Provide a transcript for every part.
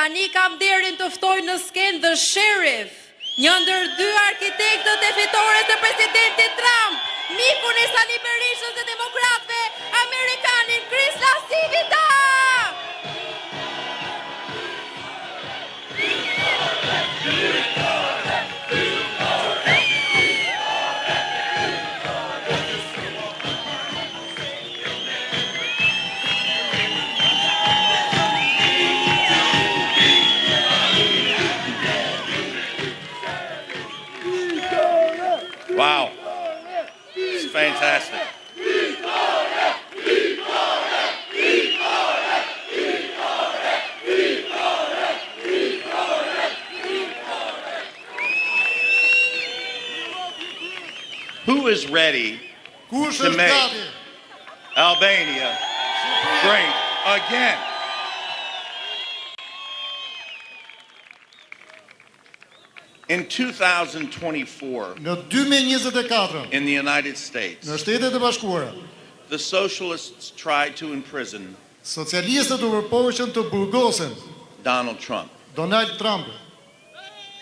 Tani kam derin të ftoj në skenë The Sheriff, një ndër dy arkitektët e fitores të presidentit Trump, mikun e Sali Berishës dhe demokratëve, Amerikanin Chris Lasivita! Wow, it's fantastic. Who is ready to make Albania great again? In 2024, Në 2024, in the United States, në Shtetet e Bashkuara, the socialists tried to imprison socialistët u përpoqën të burgosen Donald Trump. Donald Trump.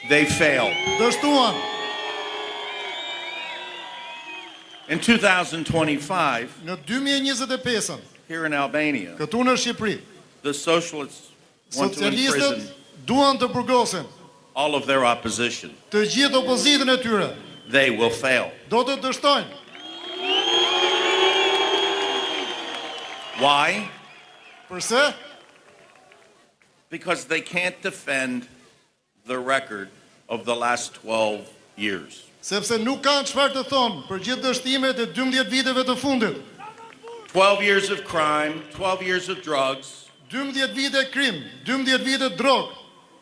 They failed. Dështuan. In 2025, Në 2025, here in Albania, këtu në Shqipëri, the socialists want to imprison socialistët duan të burgosen all of their opposition. të gjithë opozitën e tyre. They will fail. Do të dështojnë. Why? Përse? Because they can't defend the record of the last 12 years. Sepse nuk kanë çfarë të thonë për gjithë dështimet e 12 viteve të fundit. 12 years of crime, 12 years of drugs. 12 vite krim, 12 vite drog.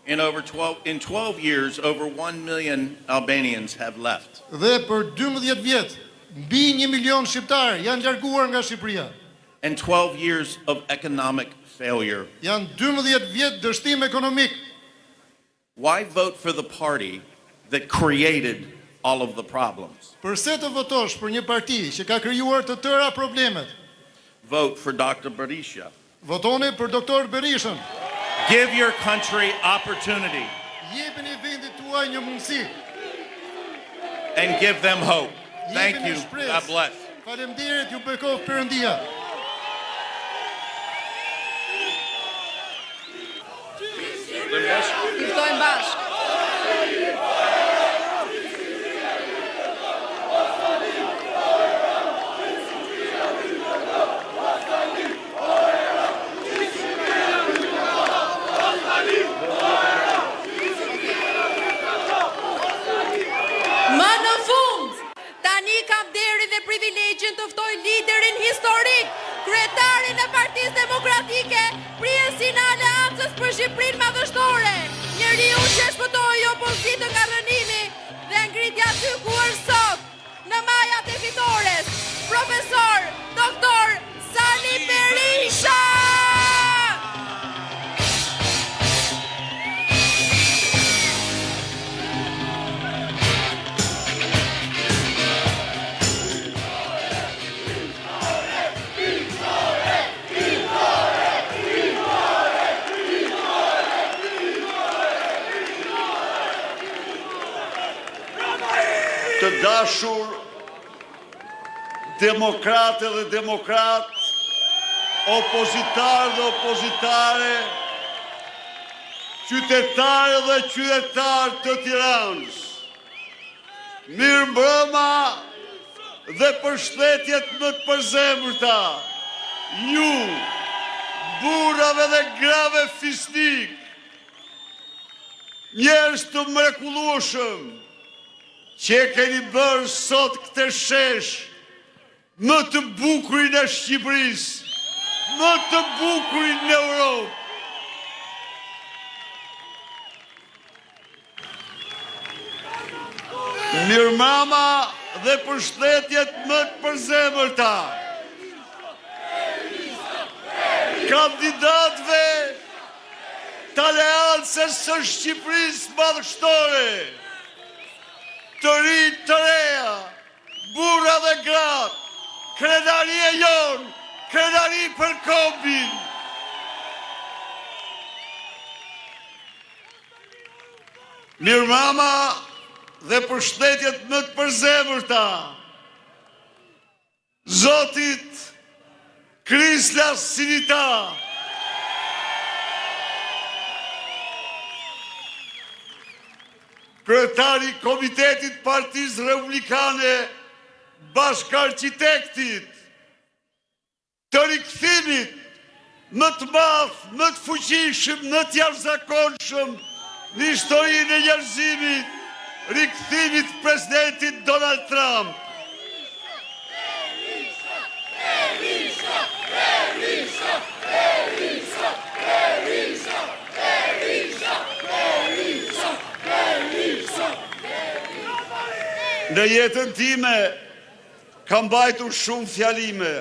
In 12 years, over 1 million Albanians have left. Dhe për 12 vjet, mbi 1 milion shqiptar janë larguar nga Shqipëria. And 12 years of economic failure. Janë 12 vjet dështim ekonomik. Why vote for the party that created all of the problems? Përse të votosh për një parti që ka krijuar të tëra problemet? Vote for Dr. Berisha. Votoni për doktor Berishën. Give your country opportunity Jepini vendit tuaj një mundësi. and give them hope. Thank Jepini you. shpresë. God bless. Faleminderit, ju bekov Perëndia. Ftojmë bashkë. Më në fund, tani kam derin dhe privilegjin të ftoj liderin historik, kryetarin e Partisë Demokratike, priesin e Aleancës për Shqipërinë Madhështore, njeriu që shpëtoi opozitën nga rënimi dhe ngritja aty ku është sot, në majat e fitores, profesor doktor Sali Berisha! Të dashur demokrate dhe demokrat, opozitar dhe opozitare, qytetare dhe qytetar të Tiranës. Mirëmbrëma dhe përshëndetjet më të përzemërta. Ju, burrave dhe grave fisnik, njerëz të mrekullueshëm, që keni bërë sot këtë shesh më të bukurin e Shqipërisë, më të bukurin në Europë. Mirëmbrëma dhe përshëndetjet më të përzemërta kandidatëve të Aleancës së Shqipërisë Madhështore, të rinj të reja, burra dhe gratë, krenaria jonë, krenari për kombin. Mirëmama dhe përshëndetjet më të përzemërta Zotit Krislas Sinita, kryetari Komitetit Partisë Republikane, bashkarkitektit të rikthimit më të madh, më të fuqishëm, më të jashtëzakonshëm në historinë e njerëzimit, rikthimit presidentit Donald Trump. Në jetën time kam mbajtur shumë fjalime,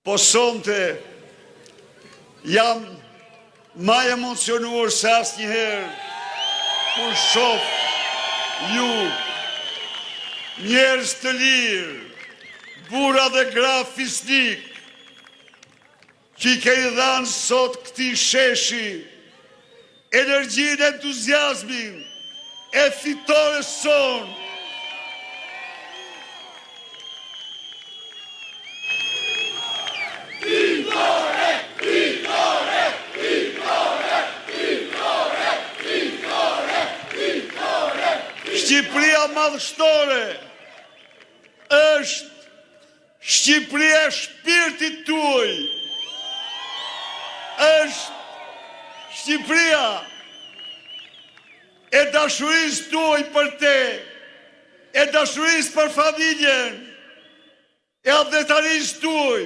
po sonte jam ma emocionuar se asnjëherë kur shoh ju, njerëz të lirë, burra dhe gra fisnik, që i keni dhënë sot këtij sheshi energjinë, entuziazmin e fitores sonë. Shqipëria madhështore është Shqipëria e shpirtit tuaj, është Shqipëria e dashurisë tuaj për te, e dashurisë për familjen, e adhetarisë tuaj,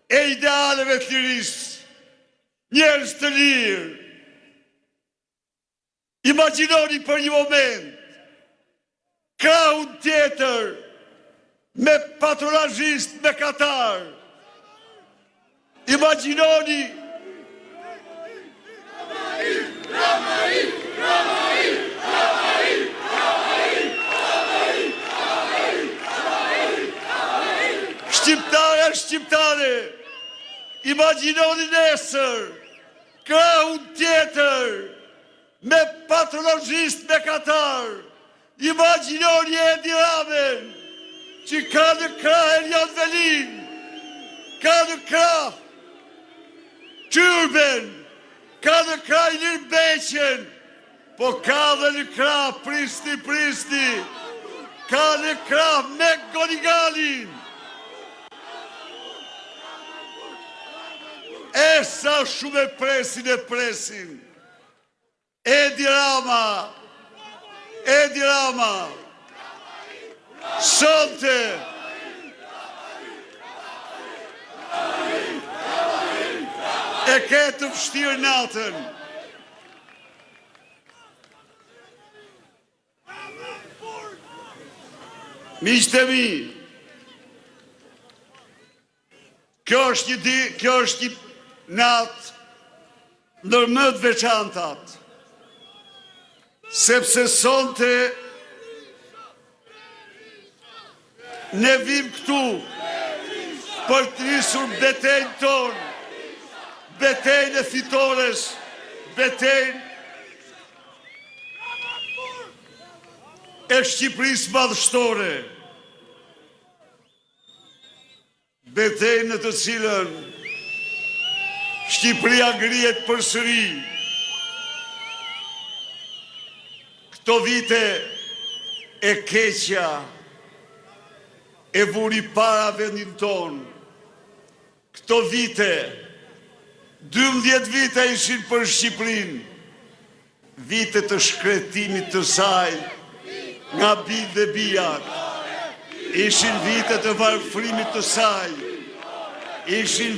e idealeve të lirisë, njerëz të lirë. Imagjinoni për një moment krahun tjetër me patronazhist me Katar. Imagjinoni shqiptare, imagjinoni nesër krahun tjetër me patronazhist me Katar. Imagjinoni Edi Ramën, që ka në krah Elion Velin, ka në krah Qyrben, ka në krah Ilir Beqen, po ka dhe në krah Pristi, ka në krah Mek Gonigalin. E sa shumë e presin. Edi Rama, sonte e ke të vështirë natën. Miqtë e mi, kjo është një natë ndër më të veçantat, sepse sonte ne vim këtu për të nisur betejën tonë, betejën e fitores, betejën e Shqipërisë madhështore, betejën në të cilën Shqipëria ngrihet përsëri. Këto vite e keqja e vuri para vendin tonë. Këto vite, 12 vite ishin për Shqipërinë, vite të shkretimit të saj nga bijtë dhe bijat, ishin vite të varfërimit të saj, ishin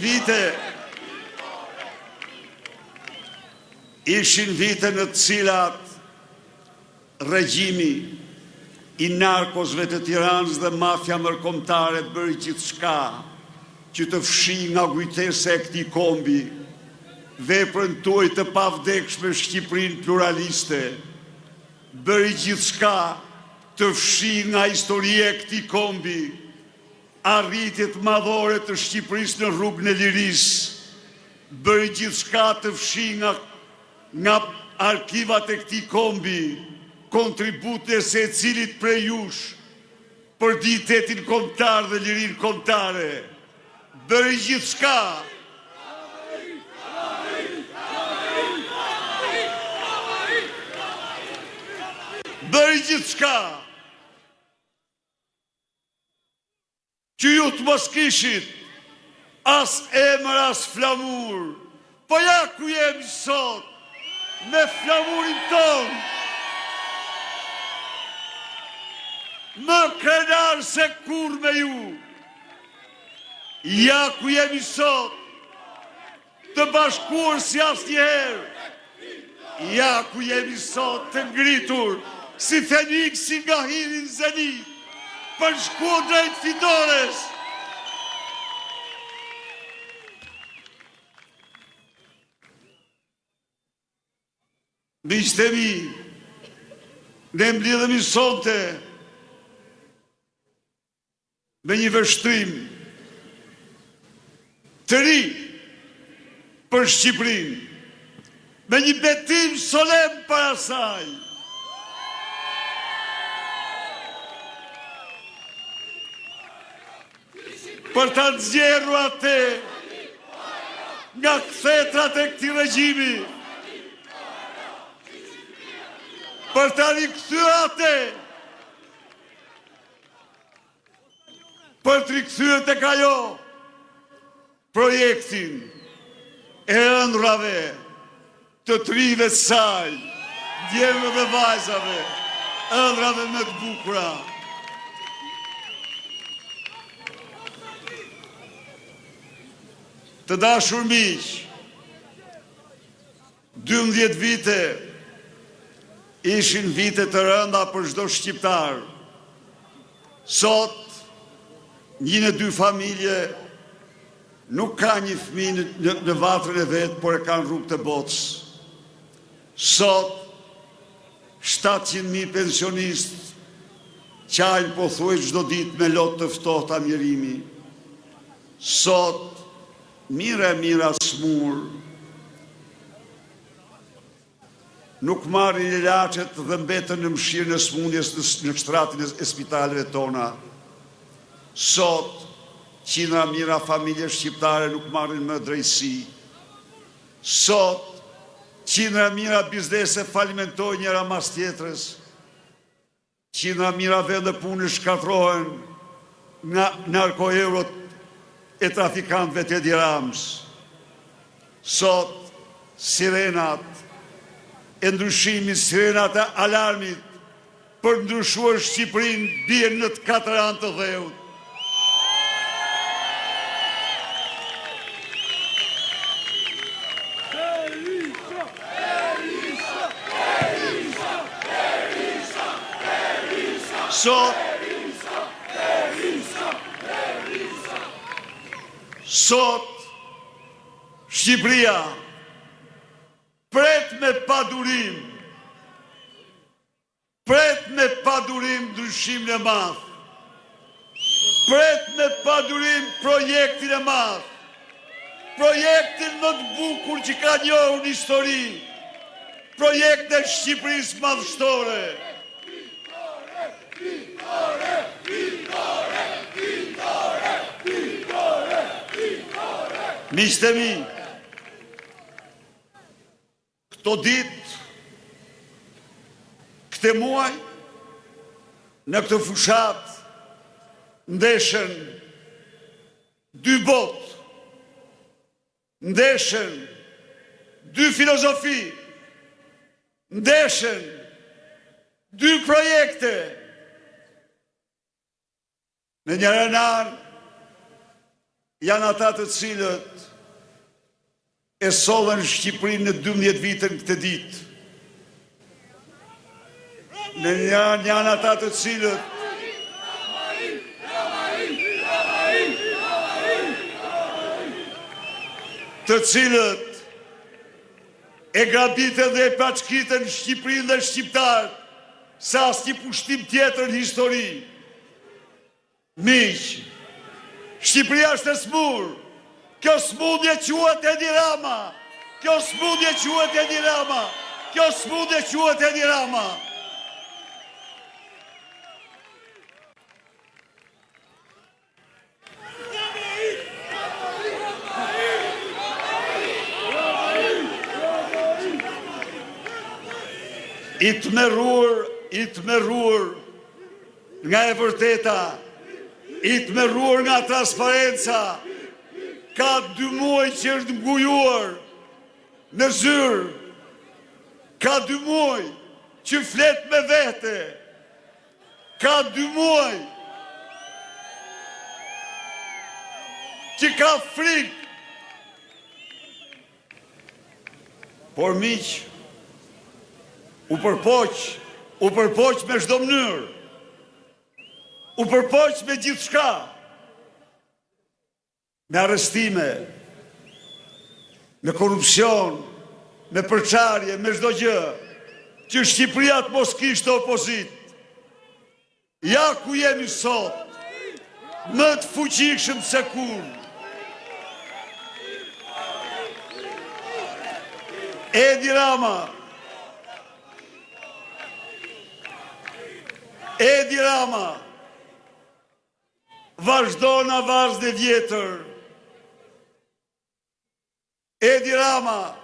vite në të cilat regjimi i narkosve të Tiranës dhe mafia ndërkombëtare bëri gjithçka që të fshi nga kujtesa e këtij kombi veprën tuaj të pavdekshme Shqipërinë pluraliste, bëri gjithçka të fshi nga historia e këtij kombi arritjet madhore të Shqipërisë në rrugën e lirisë, bëri gjithçka të fshi nga nga arkivat e këtij kombi kontributin e secilit prej jush për dignitetin kombëtar dhe lirinë kombëtare. Bëri gjithçka që ju të mos kishit as emër as flamur, po ja ku jemi sot me flamurin ton, më krenar se kur me ju. Ja ku jemi sot, të bashkuar si asnjëherë. Ja ku jemi sot, të ngritur si Feniks si nga hiri në zenit, për shkuar drejt fitores. Miqtë e mi, ne mblidhemi sonte me një vështrim të ri për Shqipërinë, me një betim solem para saj. Për ta nxjerrur atë nga kthetrat e këtij regjimi, për ta rikthyer atë, për të rikthyer tek ajo projektin e ëndrave të trive saj, djemëve dhe vajzave, ëndrave më të bukura. Të dashur miq, 12 vite ishin vite të rënda për çdo shqiptar. Sot, një në 2 familje nuk ka një fëmijë në vatrën e vet, por e kanë rrugë të botës. Sot, 700.000 pensionistë qajnë pothuajse çdo ditë me lot të ftohta mjerimi. Sot, mira smur nuk marrin ilaçet dhe mbeten në mshirën e smundjes në shtratin e spitaleve tona. Sot, qindra mira familje shqiptare nuk marrin më drejtësi. Sot, qindra mira biznese falimentojnë njëra mas tjetrës. Qindra mira vende pune shkatrohen nga narkoeurot e trafikantëve të Edi Rams. Sot, sirenat e ndryshimit, sirenat e alarmit për ndryshuar Shqipërinë bien në të 4 anë të dheut. Sot, Shqipëria pret me padurim ndryshimin e madh, pret me padurim projektin e madh, projektin më të bukur që ka njohur në histori, projektin e Shqipërisë madhështore. Miqtë e mi, këto ditë, këte muaj, në këtë fushat, ndeshen 2 botë, ndeshen 2 filozofi, ndeshen 2 projekte. Në njëra anë janë ata të cilët e sollën Shqipërinë në 12 vite në këtë ditë. Në janë ata të cilët e grabitën dhe e paçkitën Shqipërinë dhe shqiptarët sa asnjë pushtim tjetër në histori. Miq, Shqipëria është e smur. Kjo smundje quhet Edi Rama. Kjo smundje quhet Edi Rama. Kjo smundje quhet Edi Rama. I të merruar nga e vërteta, i të merruar nga transparenca, ka 2 muaj që është ngujuar në zyrë, ka 2 muaj që flet me vete, ka 2 muaj që ka frikë. Por miq, u përpoq me çdo mënyrë, u përpoq me gjithçka, me arrestime, me korupcion, me përçarje, me çdo gjë, që Shqipëria të mos kishte opozit. Ja ku jemi sot, më të fuqishëm se kur. Edi Rama, vazhdo në avazën e vjetër. Edi Rama,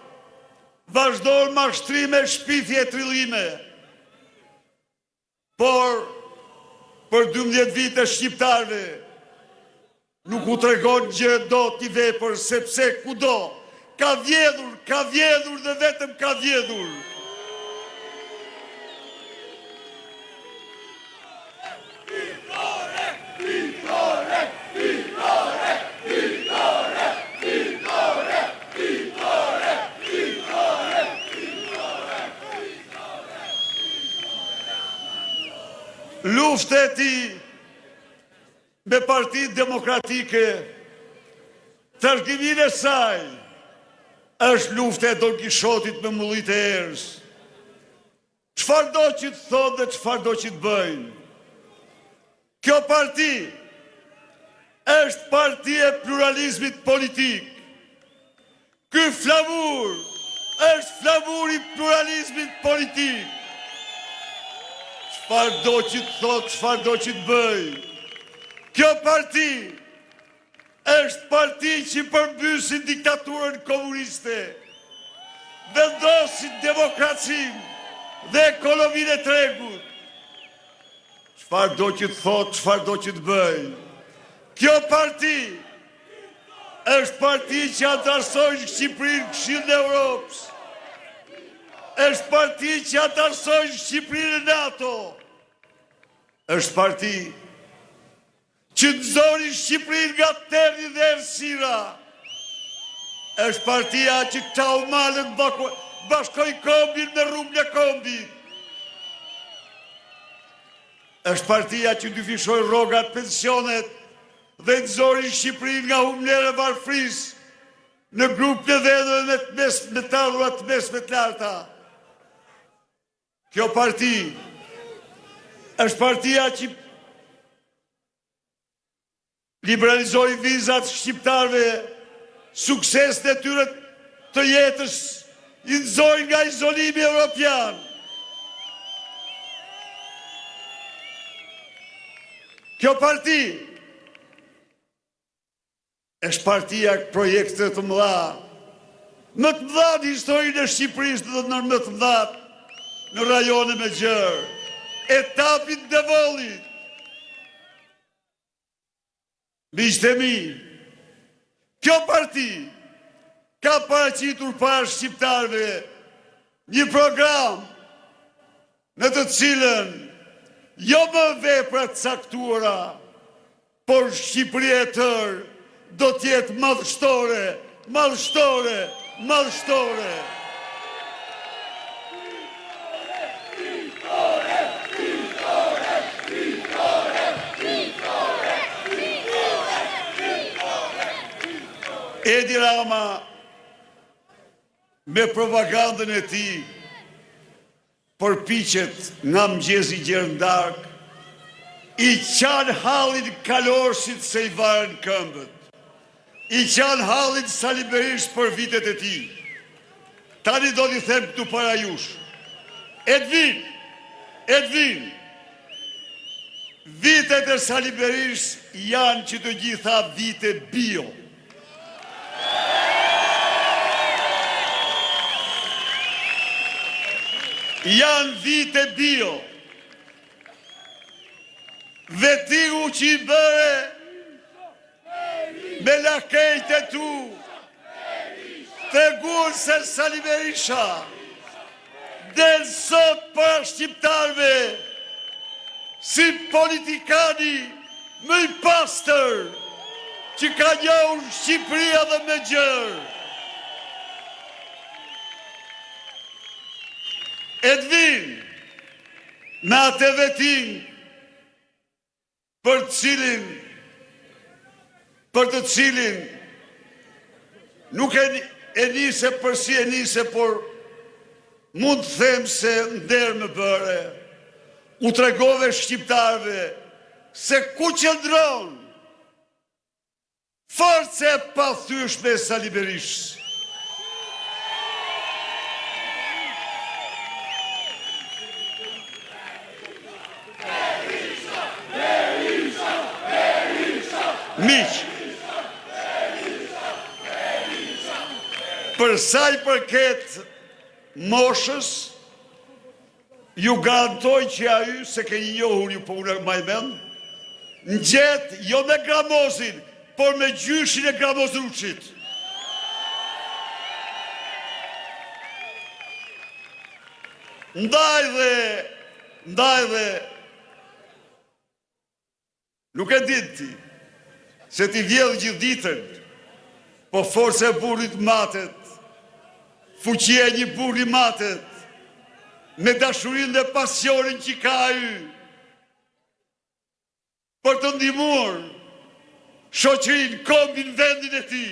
vazhdo në mashtrime, shpifje, trillime. Por, për 12 vite shqiptarve, nuk u tregon gjë do t'i vepër, sepse kudo, ka vjedhur dhe vetëm ka vjedhur. Luftë e tij me Partitë Demokratike, trashëgiminë e saj, është luftë e Don Kishotit me mullit e erës. Çfarë do që të thotë dhe çfarë do që të bëjnë. Kjo parti është parti e pluralizmit politik. Ky flamur është flamuri i pluralizmit politik. Çfarë do që të thotë, çfarë do që të bëjë. Kjo parti është parti që përmbysin diktaturën komuniste, vendosin demokracinë dhe ekonominë e tregut. Çfarë do që të thotë, çfarë do që të bëjë. Kjo parti është parti që antarësojnë Shqipërinë në Këshillin e Evropës. Është parti që antarësojnë Shqipërinë në NATO. Është parti që nxori Shqipërinë nga terri dhe errësira. Është partia që çau malën bashkoi kombin me rrugën e kombit. Është partia që dyfishoi rrogat, pensionet dhe nxori Shqipërinë nga humlera e varfrisë në grupe dhe me të ardhura të mesme të larta. Kjo parti është partia që liberalizoi vizat shqiptarëve, suksesin e tyre të jetës i nxori nga izolimi evropian. Kjo parti është partia projekte të mëdha, më të mëdha në historinë e Shqipërisë dhe në më të mëdha në rajone me gjërë. Etapin Devollit. Miqtë e mi, kjo parti ka paraqitur para shqiptarëve një program në të cilën jo më vepra të caktuara, por Shqipëria e tërë do të jetë madhështore, madhështore, madhështore. Edi Rama, me propagandën e tij, përpiqet nga mëngjesi gjerëndark, i qan hallin kalorësit se i varen këmbët, i qan hallin Sali Berisht për vitet e tij. tani do t'i them këtu para jush. Edvin, vitet e Sali Berish janë që të gjitha vite bio. Janë vite bio. Vetigu që i bëre me lakejt e tu, të gurë se Sali Berisha del sot për shqiptarve si politikani më i pastër që ka njohur Shqipëria dhe me gjërë. Edvin, në atë vetin për të cilin nuk e nise përsi e nise, por mund të them se ndër më bëre, u tregove shqiptarve se ku qëndron forca e pathyeshme e Sali Berishës. Miq, për sa i përket moshës, ju garantoj që ajo se keni njohur ju po unë më mend, ngjet jo me gramozin, por me gjyshin e Gramozruçit. Ndaj dhe nuk e din ti se ti vjedh gjithë ditën, po forca e burrit matet, fuqia e një burri matet, me dashurinë dhe pasionin që ka ai për të ndihmuar shoqërinë, kombin, vendin e tij.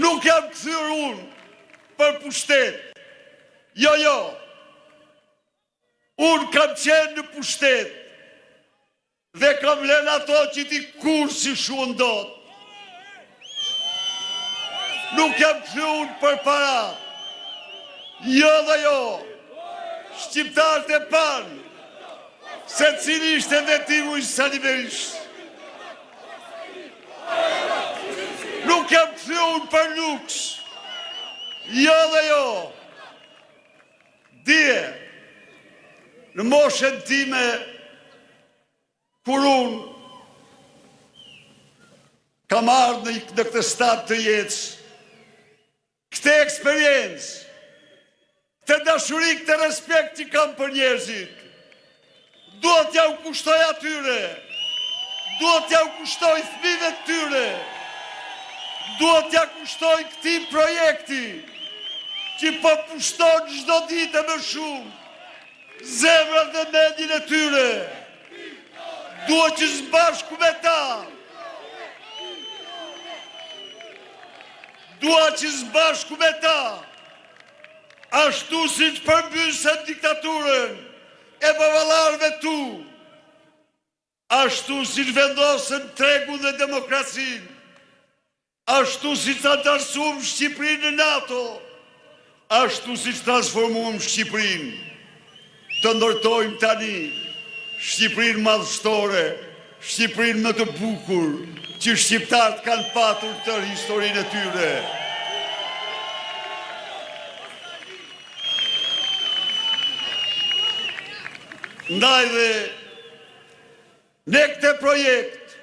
Nuk jam kthyer unë për pushtet. Jo. Unë kam qenë në pushtet dhe kam lënë ato që ti kur si shuan dot. Nuk jam kthyer unë për para. Jo dhe jo. Shqiptarët e panë se cili ishte vetimu i Sali Berishës. Nuk jam kthyer unë për luks. Jo dhe jo. Dije, në moshën time, kur unë kam ardhur në këtë stad të jetës, këtë eksperiencë, këtë dashuri, këtë respekt që kam për njerëzit, duhet t'ja u kushtoj atyre, duhet t'ja u kushtoj fëmijëve të tyre, duhet t'ja kushtoj këtij projekti, që po pushton çdo ditë më shumë zemrat dhe mendjen e tyre. Duhet që së bashku me ta, ashtu si të përmbysën diktaturën e baballarëve tu, ashtu si të vendosën tregun dhe demokracinë, ashtu si të antarësuam Shqipërinë në NATO, ashtu si të transformuam Shqipërinë, të ndërtojmë tani Shqipërinë madhështore, Shqipërinë më të bukur që shqiptarët kanë patur tërë historinë e tyre. Ndaj dhe ne këtë projekt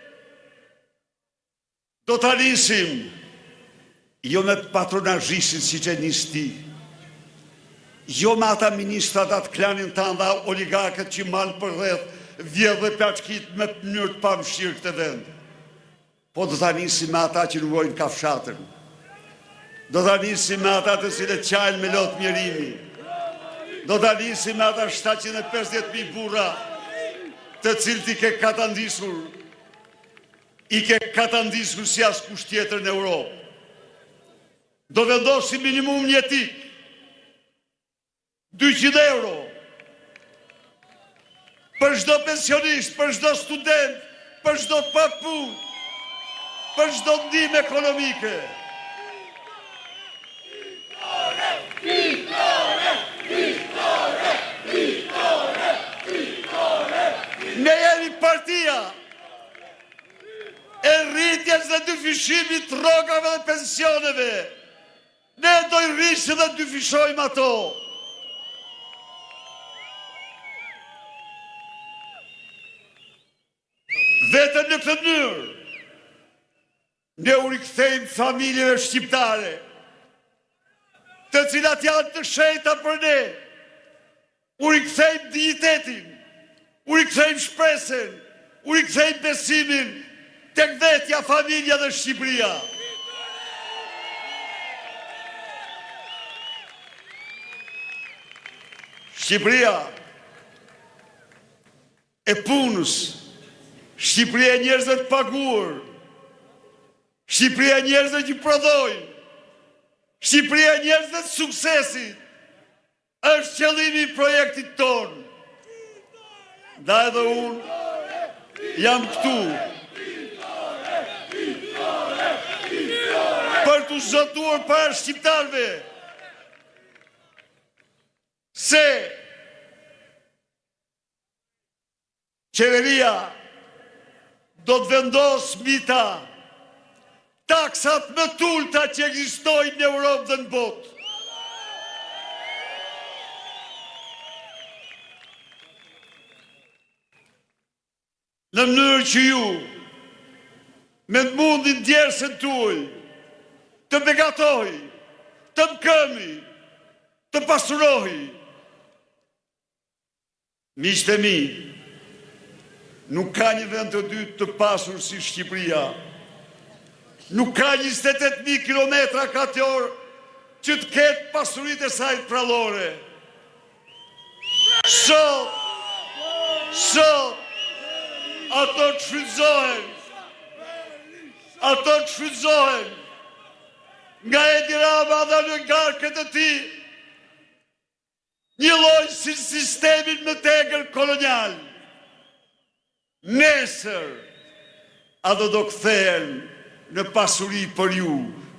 do të nisim jo me patronazhishin si që nisë ti, jo me ata ministrat atë klanin të nda oligarkët që malë për rreth, vjedh dhe plaçkit me mënyrë të pamëshirë këtë vend. Po do të nisim me ata që ruajnë kafshatën. Do të nisim me ata të cilët qajnë me lotë mjerimi. Do të nisim me ata 750.000 burra të cilët i ke katandisur si askush tjetër në Europë. Do vendosim minimum jetik, 200 euro, për çdo pensionist, për çdo student, për çdo papunë, për çdo ndihmë ekonomike. Ne jemi partia e rritjes dhe dyfishimit të rrogave dhe pensioneve. Ne do i rrisim dhe dyfishojmë ato. Vetëm në këtë mënyrë, ne u rikthejmë familjeve shqiptare, të cilat janë të shenjta për ne. U rikthejmë dignitetin, u rikthejmë shpresën, u rikthejmë besimin tek vetja, familja dhe Shqipëria. Shqipëria e punës, Shqipëria e njerëzve të paguar, Shqipëria e njerëzve që prodhojnë, Shqipëria e njerëzve të suksesit, është qëllimi i projektit tonë. Nda edhe unë jam këtu për të zotuar para shqiptarve se qeveria do të vendosë mita taksat më të ulta që ekzistojnë në Europë dhe në botë. Në mënyrë që ju, me të mundin djersën tuaj, të begatoj, të mkëmi, të pasurohi. Miqtë e mi, nuk ka një vend të dytë të pasur si Shqipëria. Nuk ka 28.000 kilometra kator që të ketë pasurit e saj prallore. Sot, ato të shfrytëzohen nga Edi Rama dhe në garkët e tij, një lloj si sistemin më tegër kolonial. Nesër, ato do kthehen në pasuri për ju,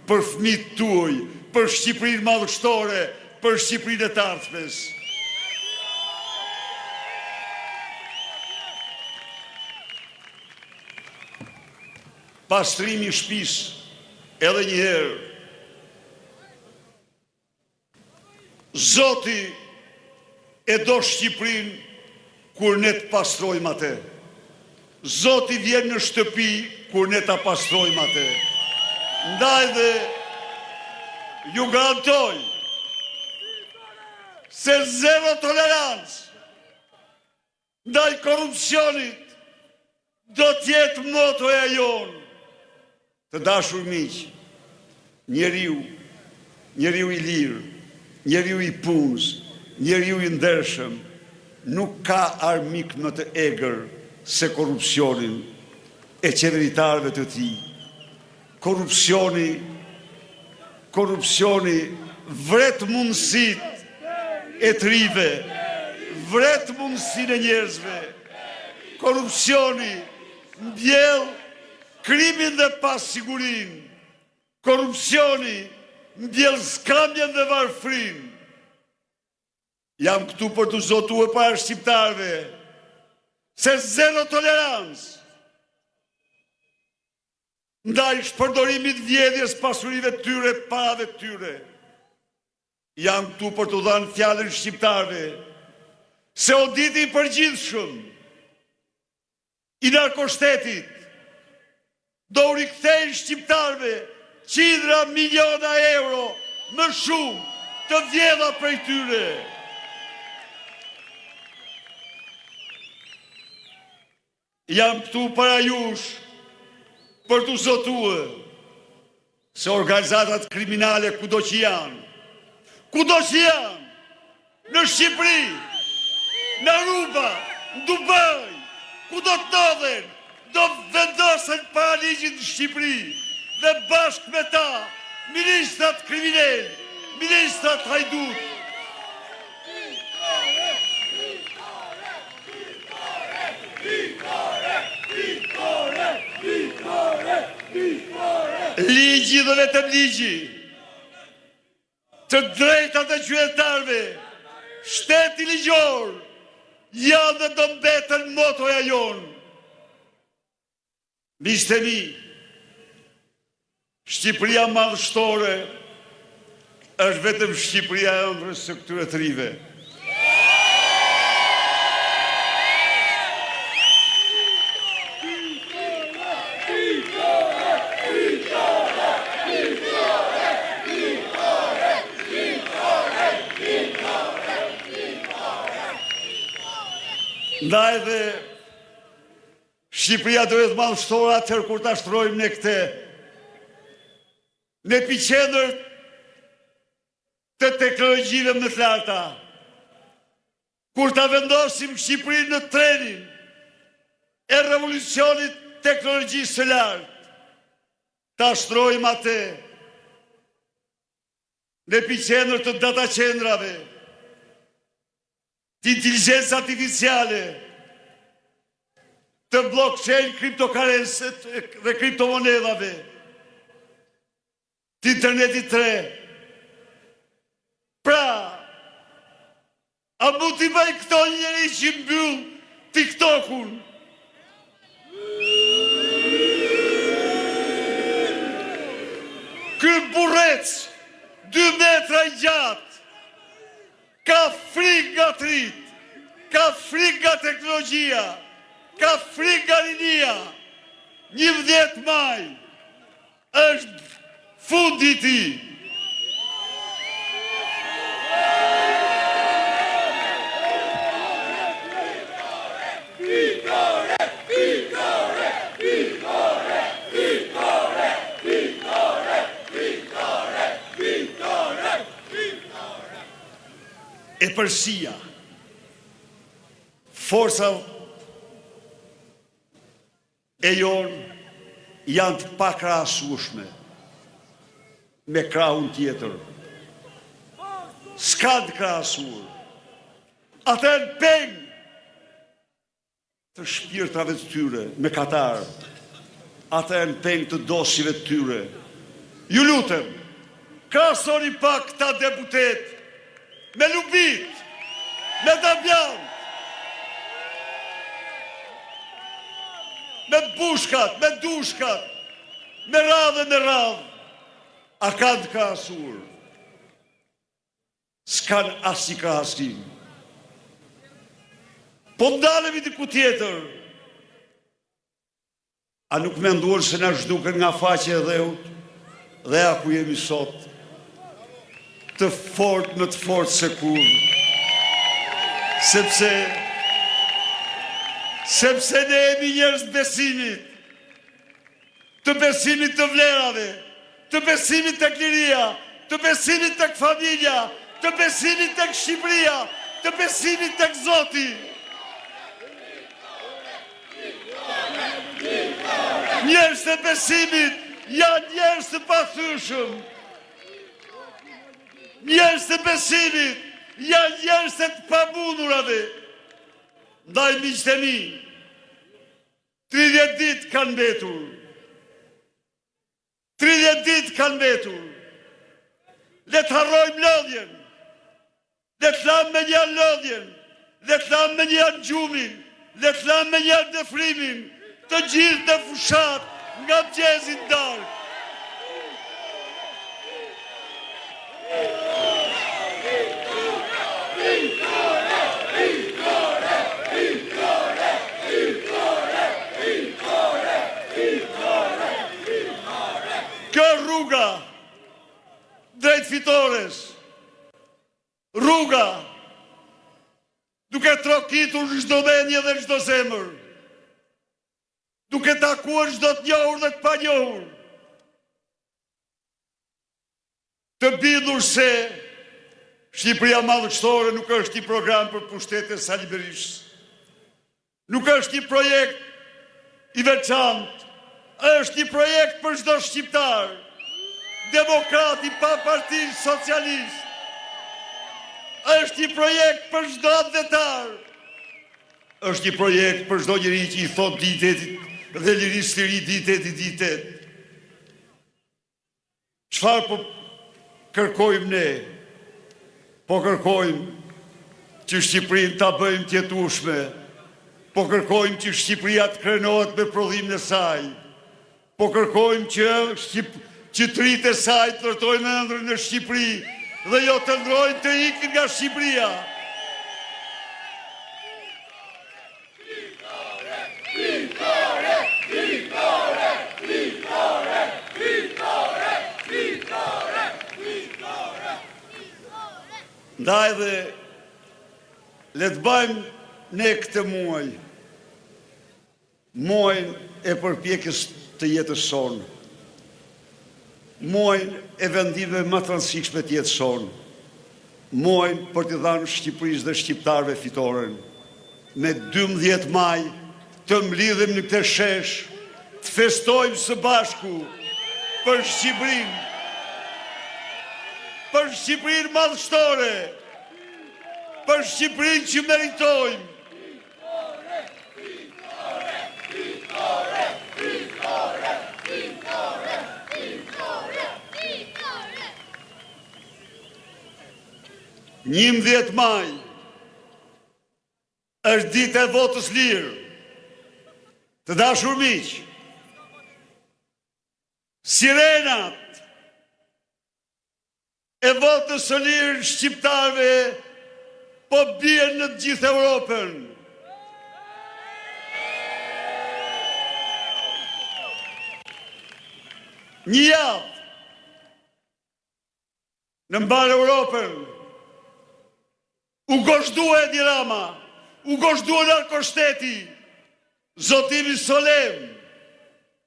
për fëmijët tuaj, për Shqipërinë madhështore, për Shqipërinë e të ardhmes. Pastrimi i shtëpisë edhe një herë. Zoti e do Shqipërinë kur ne të pastrojmë atë. Zoti vjen në shtëpi kur ne ta pastrojmë atë. Ndaj dhe ju garantoj se zero tolerancë ndaj korrupsionit do t'jetë motoja jonë. Të dashur miq, njeriu i lirë, njeriu i punës, njeriu i ndershëm, nuk ka armik më të egër se korrupsionin e qeveritarëve të tij. Korrupsioni vret mundësitë e të rive, vret mundësinë e njerëzve. Korrupsioni mbjell krimin dhe pasigurin. Korrupsioni mbjell skamjen dhe varfrin. Jam këtu për të zotuar para shqiptarëve se zero tolerancë ndaj shpërdorimit vjedhjes pasurive tyre, parave tyre. Jam këtu për të dhënë fjalën shqiptarëve se auditi i përgjithshëm i narkoshtetit do u rikthejnë shqiptarëve qindra miliona euro më shumë të vjedha prej tyre. Jam këtu para jush për të zotuar se organizatat kriminale kudo që janë, në Shqipëri, në Aruba, në Dubai, kudo të ndodhen, do vendosen para ligjit në Shqipëri dhe bashkë me ta, ministrat kriminal, ministrat hajdut. Vitore! Ligji dhe vetëm ligji, të drejtat e qytetarëve, shteti ligjor, janë dhe do mbetën motoja jonë. Miqtë e mi, Shqipëria madhështore është vetëm Shqipëria e ëndrës së këtyre të rive. Ndaj dhe Shqipëria do jetë madhështore atëherë kur ta shtrojmë ne këtë në epicentër të teknologjive më të larta, kur ta vendosim Shqipërinë në trenin e revolucionit teknologjisë së lartë, ta shtrojmë atë në epicentër të data qendrave, të inteligencë artificiale, të blockchain, kriptokarense dhe kriptomonedhave, të internetit 3. Pra, a mu t'i baj këto njëri që mbyll TikTokun? Ky burrec 2 metra i gjatë, ka frikë nga trit, ka frikë nga teknologjia, ka frikë nga rinia. 11 maj është fundi i tij. E përsia, forca e jonë janë të pakrahasueshme me krahun tjetër. S'ka të krahasuar. Ata janë peng të shpirtrave të tyre me Katar. Ata janë peng të dosjeve të tyre. Ju lutem, krahasoni pak këta deputet me Lubit, me Dabjan, me bushkat, me dushkat, me radhë. A kanë të krahasuar? S'kan asnjë krahasim. Po ndalemi diku tjetër. A nuk menduar se na zhduken nga faqe e dheut, dhe a ku jemi sot, të fort më të fort se kur, sepse ne jemi njerëz besimit, të besimit të vlerave, të besimit tek liria, të besimit tek familja, të besimit tek Shqipëria, të besimit tek Zoti. Njerëz të besimit janë njerëz të pathyeshëm. Njerëz të besimit janë njerëz të pamundurave. Ndaj miqtë e mi, 30 ditë kanë mbetur. 30 ditë kanë mbetur. Le të harrojmë lodhjen. Le të lamë me një lodhjen. Le të lamë me një gjumin. Le të lamë me një dëfrimin. Të gjithë në fushat nga mëngjesi darkë. Kjo rruga drejt fitores, rruga duke trokitur çdo mendje dhe çdo zemër, duke takuar çdo të njohur dhe të panjohur, të bindur se Shqipëria madhështore nuk është një program për pushtetin Sali Berishës, nuk është një projekt i veçantë, është një projekt për çdo shqiptar, demokrat i pa parti socialist, është një projekt për çdo advetar, është një projekt për çdo njeri që i thot ditet dhe lirisë të ri ditet. Çfarë po kërkojmë ne? Po kërkojmë që Shqipërinë ta bëjmë të jetueshme. Po kërkojmë që Shqipëria të krenohet me prodhimin e saj. Po kërkojmë që tritë e saj të ndërtojnë ëndrrën në Shqipëri dhe jo të ndrojnë të ikin nga Shqipëria. Ndaj dhe le të bëjmë ne këtë muajin e përpjekjes të jetës sonë, muajin e vendimeve më të rëndësishme të jetës sonë, muajin për t'i dhënë Shqipërisë dhe shqiptarëve fitoren. Me 12 maj të mblidhem në këtë shesh, të festojmë së bashku për Shqipërinë, për Shqipërinë madhështore, për Shqipërinë që meritojmë. Njim 10 maj është ditë e votës lirë. Të dashur miq, sirenat e votës së lirë shqiptarëve po bien në të gjithë Europën. Një javë në mbar Europën u goshdua Edi Rama, u goshdua narkoshteti, zotimi solem,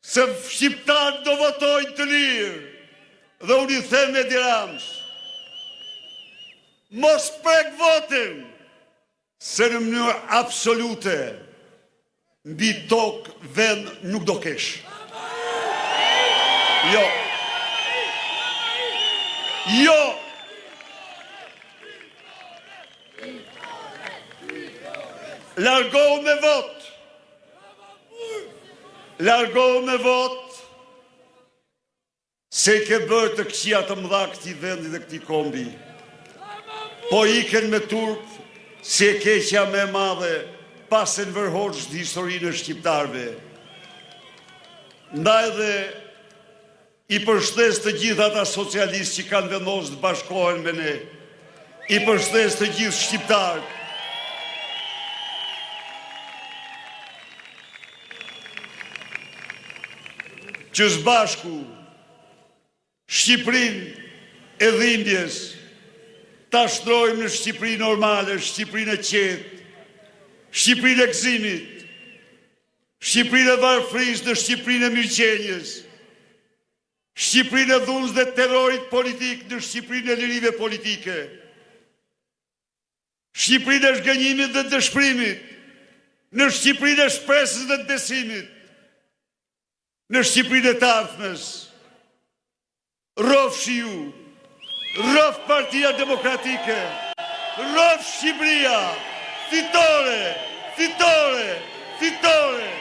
se shqiptarët do votojnë të lirë dhe unë i them Edi Ramës, mos prek votën, se në mënyrë absolute mbi tokë vend nuk do kesh. Jo. Jo. Largohu me vot. Largohu me vot, se i ke bërë të këqia të mëdha këtij vendi dhe këtij kombi. Po iken me turp, se e keqja me madhe pas e nëvërhoqës të historinë e shqiptarve. Ndaj dhe i përshtes të gjithë ata socialistë që kanë vendosur të bashkohen me ne, i përshtes të gjithë shqiptarët, që së bashku Shqipërinë e dhimbjes ta shtrojmë në Shqipëri normale, Shqipërinë e qetë, Shqipërinë e gëzimit, Shqipërinë e varfërisë në Shqipërinë e mirëqenjes, Shqipërinë e dhunës dhe terrorit politik në Shqipërinë e lirive politike, Shqipërinë e zhgënjimit dhe dëshpërimit, në Shqipërinë e shpresës dhe të besimit, në Shqipërinë e të ardhmes. Rrofshi ju, rrof Partia Demokratike, rrof Shqipëria, fitore, fitore, fitore.